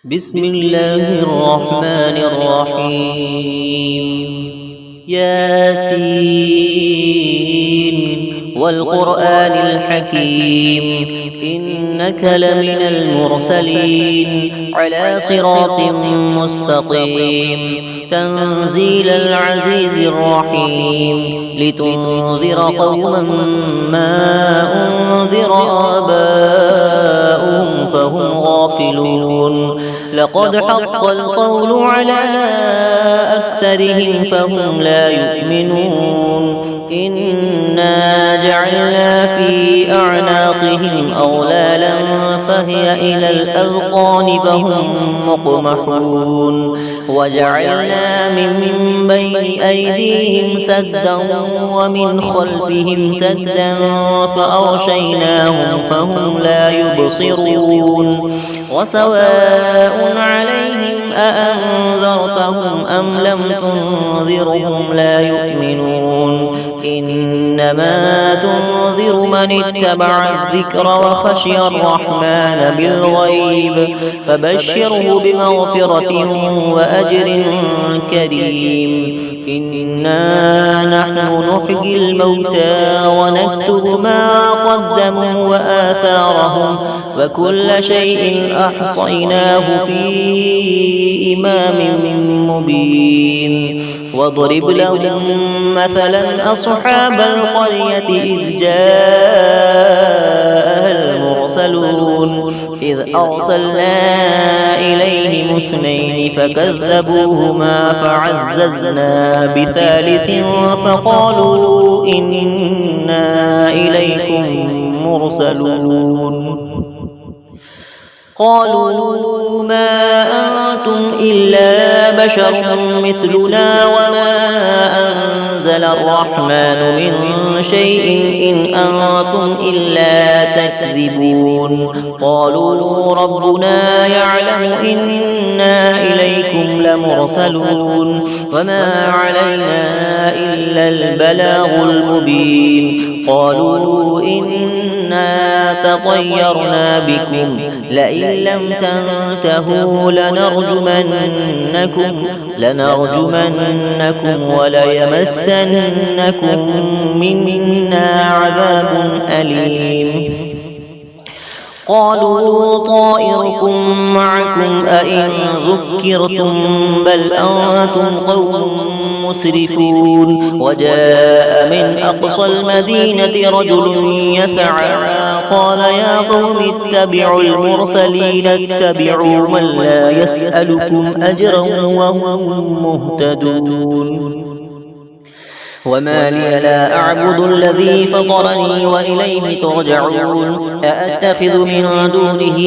بسم الله الرحمن الرحيم ياسين والقرآن الحكيم إنك لمن المرسلين على صراط مستقيم تنزيل العزيز الرحيم لتنذر قوما ما أنذر آباؤهم فهم غافلون لقد حق القول على أكثرهم فهم لا يؤمنون إنا جعلنا في أعناقهم أغلالا فهي إلى الأذقان فهم مقمحون وجعلنا من بين أيديهم سدا ومن خلفهم سدا فأغشيناهم فهم لا يبصرون وسواء عليهم أأنذرتهم أم لم تنذرهم لا يؤمنون إنما تنذر من اتبع الذكر وخشي الرحمن بالغيب فبشره بمغفرة وأجر كريم إنا نحن نحيي الموتى ونكتب ما قدموا وآثارهم وكل شيء أحصيناه في إمام مبين واضرب لهم مثلا أصحاب القرية إذ جاءها المرسلون إذ أرسلنا إليهم اثنين فكذبوهما فعززنا بثالث فقالوا إنا إليكم مرسلون قالوا ما أنتم إلا بشر مثلنا وما أنزل الرحمن من شيء إن أنتم إلا تكذبون قالوا ربنا يعلم إنا إليكم لمرسلون وما علينا إلا البلاغ المبين قالوا إنا تطيرنا بكم لئن لم تنتهوا لنرجمنكم وليمسنكم منا عذاب أليم قالوا طائركم معكم أئن ذكرتم بل أنتم قوم مسرفون وجاء من أقصى المدينة رجل يسعى قال يا قوم اتبعوا المرسلين اتبعوا من لا يسألكم أجرا وهم مهتدون وما لي لا أعبد الذي فطرني وإليه ترجعون أأتخذ من دونه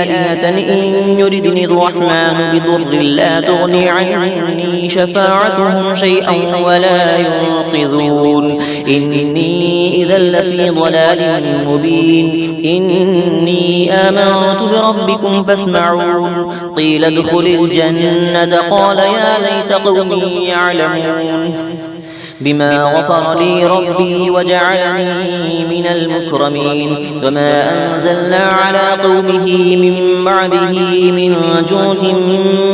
آلهة إن يردني الرحمن بضر لا تغني عني شفاعتهم شيئا ولا ينقذون إني إذا لفي ضلال مبين إني آمنت بربكم فاسمعون قيل ادخل الجنة قال يا ليت قومي يعلمون بما غفر لي ربي وجعلني من المكرمين وما أنزلنا على قومه من بعده من جود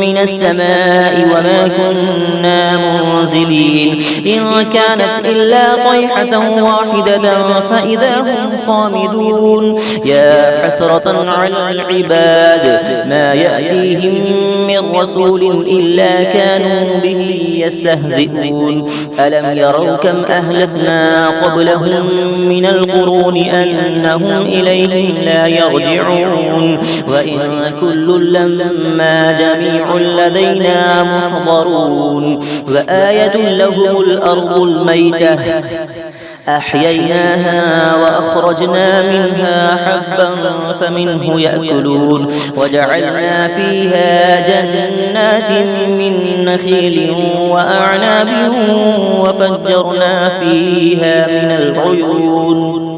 من السماء وما كنا منزلين إن كانت إلا صيحة واحدة فإذا هم خامدون يا حسرة على العباد ما يأتيهم من رسول إلا كانوا به يستهزئون ألم يروا كم أهلكنا قبلهم من القرون أنهم إليهم لا يرجعون وإن كل لما جميع لدينا محضرون وآية لهم الأرض الميتة أحييناها وأخرجنا منها حبا فمنه يأكلون وجعلنا فيها جنات من نخيل وأعناب وفجرنا فيها من العيون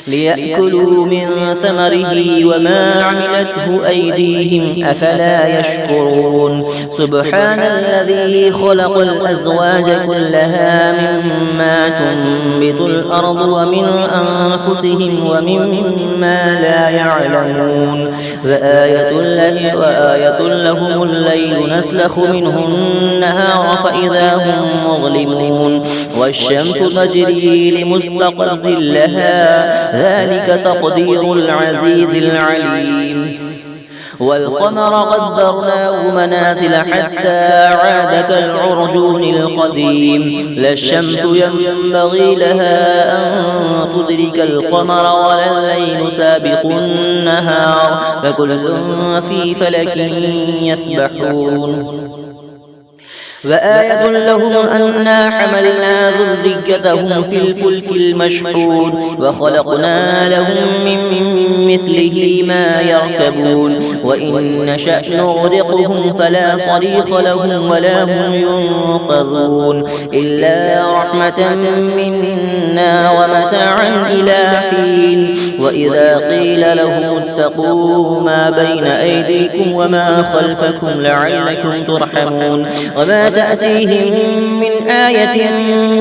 ليأكلوا من ثمره وما عملته أيديهم أفلا يشكرون سبحان الذي خلق الأزواج كلها مما تنبت الأرض ومن أنفسهم ومما لا يعلمون وآية لهم الليل نسلخ منه النهار فإذا هم مظلمون والشمس تجري لمستقر لها ذلك تقدير العزيز العليم والقمر قدرناه منازل حتى عاد كالعرجون القديم لا الشمس ينبغي لها أن تدرك القمر ولا الليل سابق النهار فكل في فلك يسبحون وآية لهم أنا حملنا ذريتهم في الفلك المشحون وخلقنا لهم من مثله ما يركبون وإن نشأ نغرقهم فلا صريخ لهم ولا هم ينقذون إلا رحمة منا ومتاعا إلى حين وإذا قيل لهم اتقوا ما بين أيديكم وما خلفكم لعلكم ترحمون وما تأتيهم من آية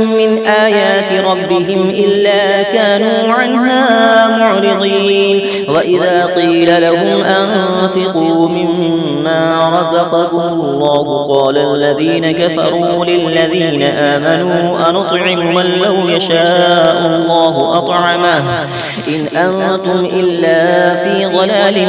من آيات ربهم إلا كانوا عنها معرضين وإذا قيل لهم أنفقوا مما رزقكم الله قال الذين كفروا للذين آمنوا أنطعم من لو يشاء الله أطعمه إن أنتم إلا في ضلال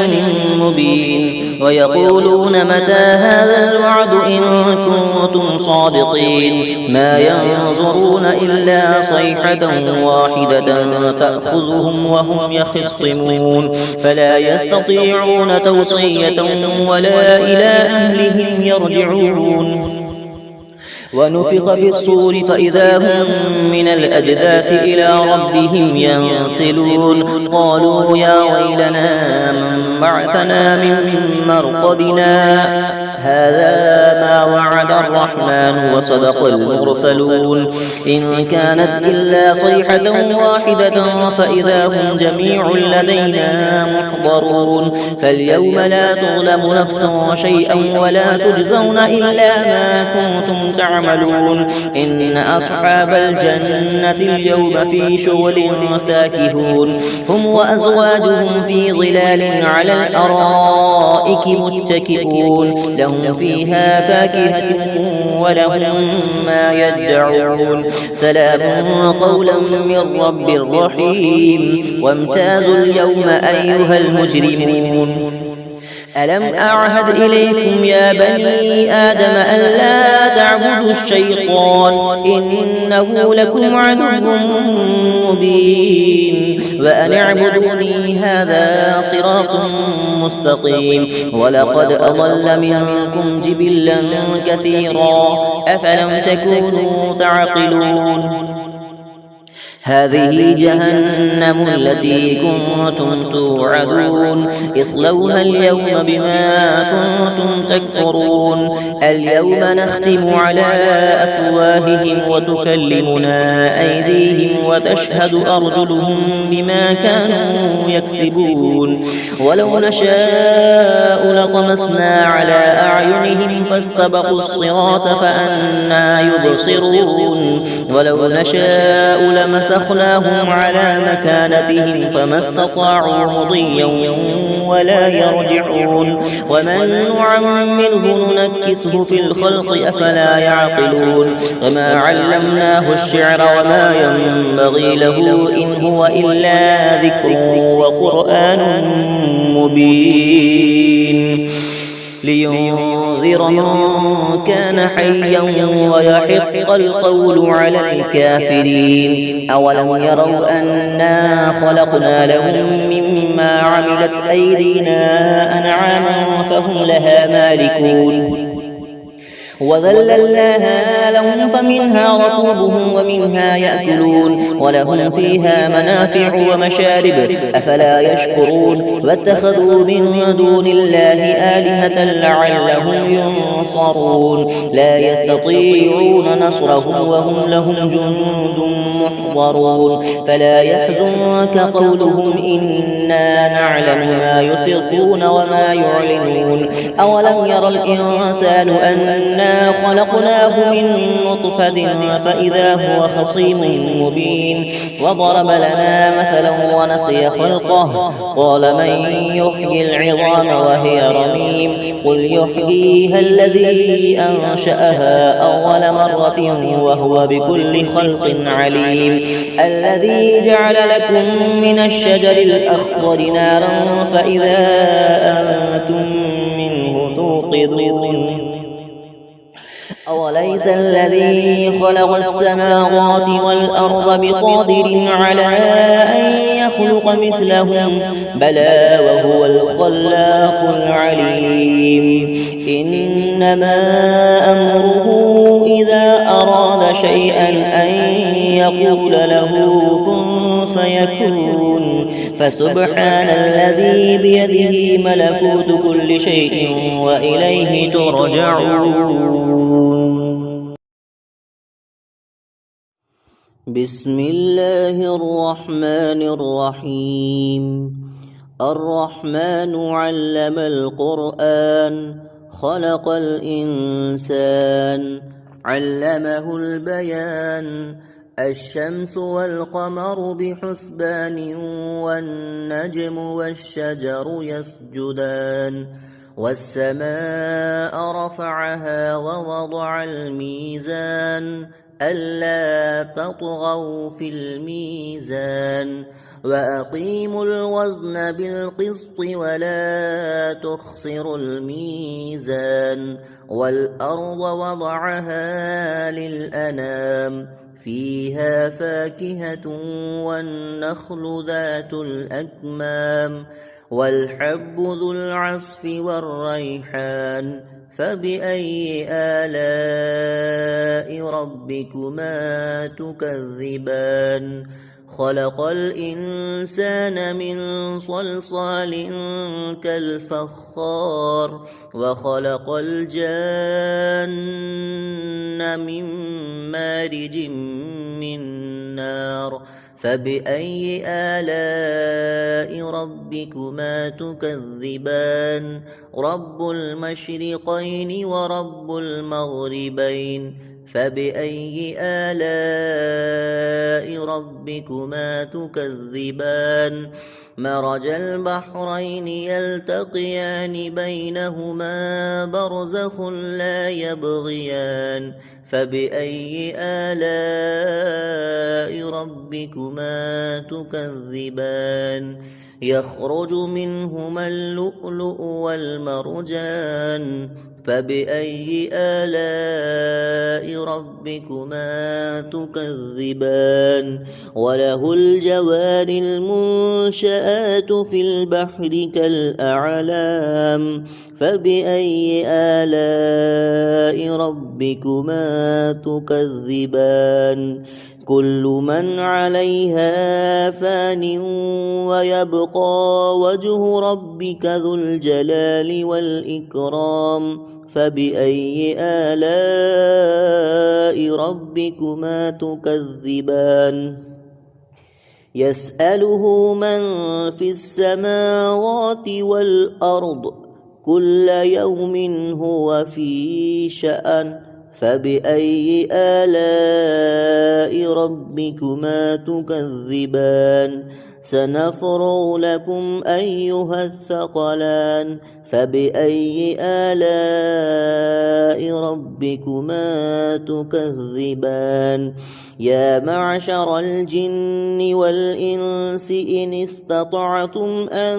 مبين ويقولون متى هذا الوعد إن كنتم صادقين ما ينظرون إلا صيحة واحدة تأخذهم وهم يخصمون فلا يستطيعون توصية ولا إلى أهلهم يرجعون ونفخ في الصور فإذا هم من الأجداث إلى ربهم ينسلون قالوا يا ويلنا من بعثنا من مرقدنا هذا ما وعد الرحمن وصدق المرسلون إن كانت إلا صيحة واحدة فإذا هم جميع لدينا محضرون فاليوم لا تظلم نفس شيئا ولا تجزون إلا ما كنتم تعملون إن أصحاب الجنة اليوم في شغل فاكهون هم وأزواجهم في ظلال على الأرائك متكئون لهم فيها فاكهة ولهم ما يدعون سلام قولا من رب رحيم وامتازوا اليوم أيها المجرمون ألم أعهد إليكم يا بني آدم ألا تعبدوا الشيطان إنه لكم عدو مبين وأن اعبدوني هذا صراط مستقيم ولقد أضل منكم جبلا كثيرا أفلم تكونوا تعقلون هذه جهنم التي كنتم توعدون اصلوها اليوم بما كنتم تكفرون اليوم نختم على أفواههم وتكلمنا أيديهم وتشهد أرجلهم بما كانوا يكسبون ولو نشاء لطمسنا على أعينهم فاستبقوا الصراط فأنى يبصرون ولو نشاء لمسخناهم على مكانتهم فما استطاعوا مضيا ولا يرجعون ومن نعمره ننكسه في الخلق أفلا يعقلون وما علمناه الشعر وما ينبغي له إن هو إلا ذكر وقرآن مبين لينذر من كان حيا ويحق القول على الكافرين أولم يروا أنا خلقنا لهم مما عملت أيدينا أنعاما فهم لها مالكون وذللناها لهم فمنها ركوبهم ومنها يأكلون ولهم فيها منافع ومشارب أفلا يشكرون واتخذوا من دون الله آلهة لعلهم ينصرون لا يستطيعون نصرهم وهم لهم جند محضرون فلا يحزنك قولهم إنا نعلم ما يسرون وما يعلنون أولم ير الإنسان أنا خلقناه من نطفة فإذا هو خصيم مبين وضرب لنا مثلا ونسي خلقه قال من يحيي العظام وهي رميم قل يحييها الذي أنشأها أول مرة وهو بكل خلق عليم الذي جعل لكم من الشجر الأخضر نارا فإذا أنتم منه توقدون أوليس الذي خلق السماوات والأرض بقادر على أن يخلق مثلهم بلى وهو الخلاق العليم إنما أمره إذا أراد شيئا أن يقول له كن فيكون فسبحان الذي بيده ملكوت كل شيء وإليه ترجعون بسم الله الرحمن الرحيم الرحمن علم القرآن خلق الإنسان علمه البيان الشمس والقمر بحسبان والنجم والشجر يسجدان والسماء رفعها ووضع الميزان ألا تطغوا في الميزان وأقيموا الوزن بالقسط ولا تخسروا الميزان والأرض وضعها للأنام فيها فاكهة والنخل ذات الأكمام والحب ذو العصف والريحان فبأي آلاء ربكما تكذبان خلق الإنسان من صلصال كالفخار وخلق الجان من مارج من نار فبأي آلاء ربكما تكذبان رب المشرقين ورب المغربين فبأي آلاء ربكما تكذبان مرج البحرين يلتقيان بينهما برزخ لا يبغيان فبأي آلاء ربكما تكذبان يخرج منهما اللؤلؤ والمرجان فبأي آلاء ربكما تكذبان وله الجوار المنشآت في البحر كالأعلام فبأي آلاء ربكما تكذبان كل من عليها فان ويبقى وجه ربك ذو الجلال والإكرام فبأي آلاء ربكما تكذبان يسأله من في السماوات والأرض كل يوم هو في شأن فبأي آلاء ربكما تكذبان سنفرغ لكم أيها الثقلان فبأي آلاء ربكما تكذبان يا معشر الجن والإنس إن استطعتم أن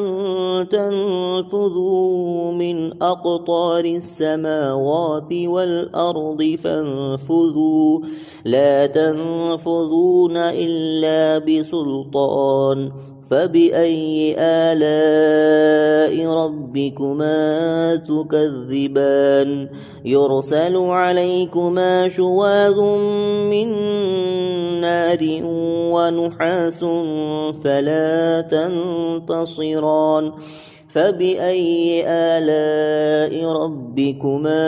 تنفذوا من أقطار السماوات والأرض فانفذوا لا تنفذون إلا بسلطان فبأي آلاء ربكما تكذبان يرسل عليكما شواظ من نار ونحاس فلا تنتصران فبأي آلاء ربكما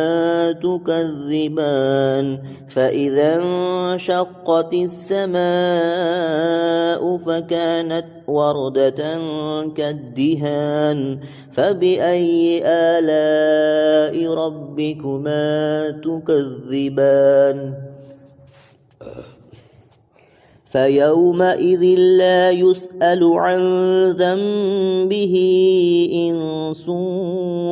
تكذبان فإذا انشقت السماء فكانت وردة كالدهان فبأي آلاء ربكما تكذبان فيومئذ لا يسأل عن ذنبه إنس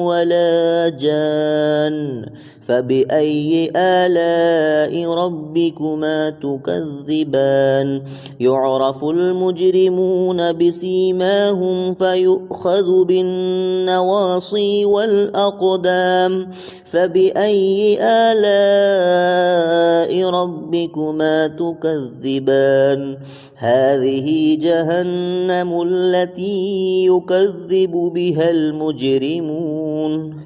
ولا جان فبأي آلاء ربكما تكذبان يعرف المجرمون بسيماهم فيؤخذ بالنواصي والأقدام فبأي آلاء ربكما تكذبان هذه جهنم التي يكذب بها المجرمون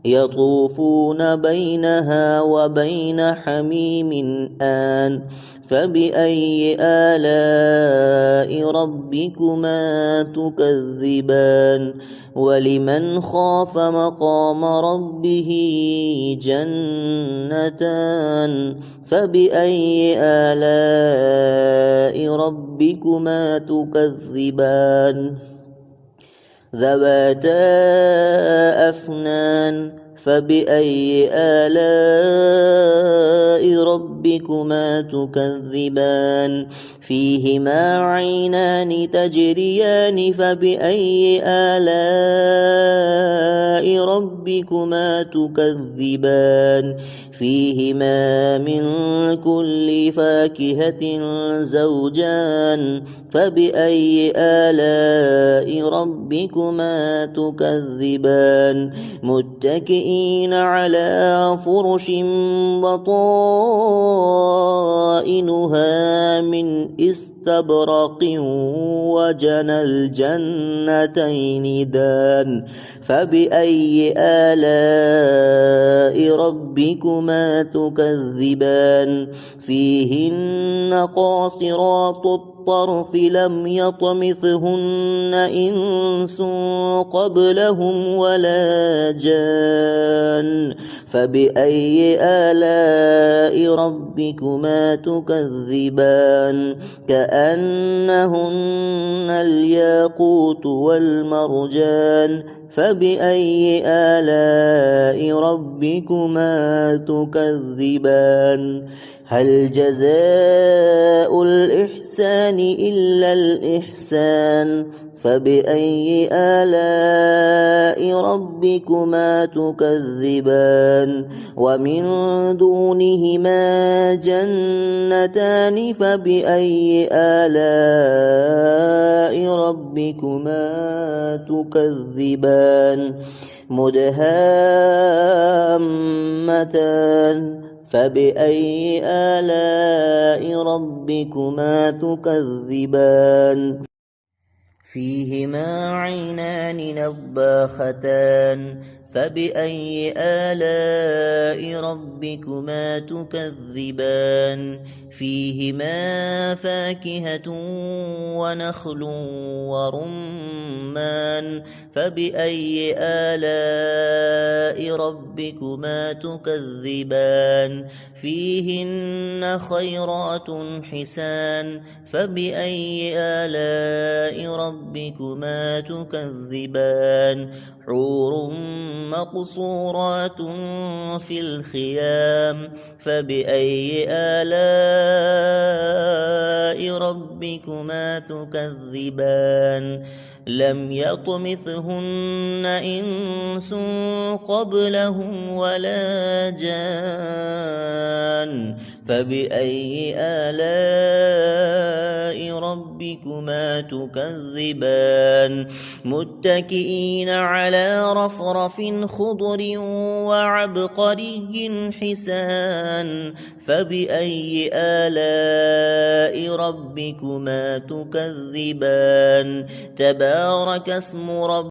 يطوفون بينها وبين حميم آن فبأي آلاء ربكما تكذبان ولمن خاف مقام ربه جنتان فبأي آلاء ربكما تكذبان ذواتا أفنان فبأي آلاء ربكما تكذبان فيهما عينان تجريان فبأي آلاء ربكما تكذبان فيهما من كل فاكهة زوجان فبأي آلاء ربكما تكذبان متكئين على فرش بطائنها من استبرق وجنى الجنتين دان فبأي آلاء ربكما تكذبان فيهن قاصرات الطرف لم يطمثهن إنس قبلهم ولا جان فبأي آلاء ربكما تكذبان كأنهن الياقوت والمرجان فبأي آلاء ربكما تكذبان هل جزاء الإحسان إلا الإحسان فبأي آلاء ربكما تكذبان ومن دونهما جنتان فبأي آلاء ربكما تكذبان مدهامتان فبأي آلاء ربكما تكذبان فيهما عينان نضاختان فبأي آلاء ربكما تكذبان فيهما فاكهة ونخل ورمان فبأي آلاء ربكما تكذبان فيهن خيرات حسان فبأي آلاء ربكما تكذبان حور مقصورات في الخيام فبأي آلاء ربكما تكذبان لم يطمثهن إنس قبلهم ولا جان فبأي آلاء ربكما تكذبان متكئين على رفرف خضر وعبقري حسان فبأي آلاء ربكما تكذبان تبارك اسم ربكما